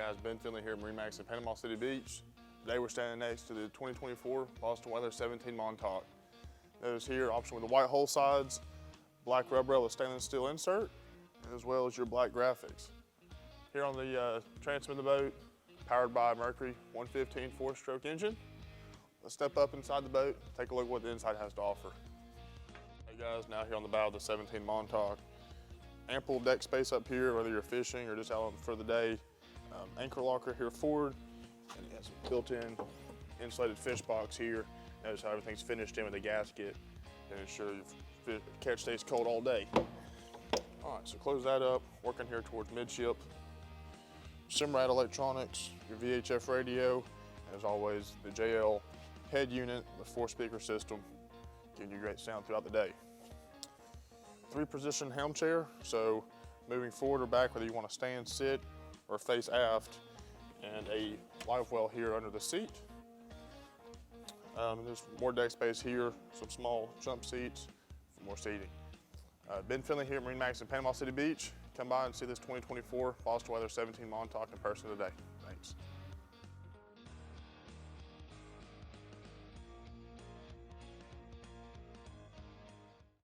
guys, Ben Finley here at MarineMax in Panama City Beach. Today we're standing next to the 2024 Boston Whaler 17 Montauk. Notice here, option with the white hull sides, black rub rail with stainless steel insert, as well as your black graphics. Here on the transom of the boat, powered by Mercury 115 four-stroke engine. Let's step up inside the boat, take a look at what the inside has to offer. Hey guys, now here on the bow of the 17 Montauk. Ample deck space up here, whether you're fishing or just out for the day. Anchor locker here forward, and it has a built-in insulated fish box here. Notice how everything's finished in with a gasket to ensure your catch stays cold all day. All right, so close that up, working here towards midship. Simrad electronics, your VHF radio, and as always, the JL head unit, the 4-speaker system, giving you great sound throughout the day. 3-position helm chair, so moving forward or back, whether you want to stand, sit, or face aft, and a live well here under the seat. There's more deck space here, some small jump seats for more seating. Ben Finley here at MarineMax in Panama City Beach. Come by and see this 2024 Boston Whaler 17 Montauk in person today. Thanks.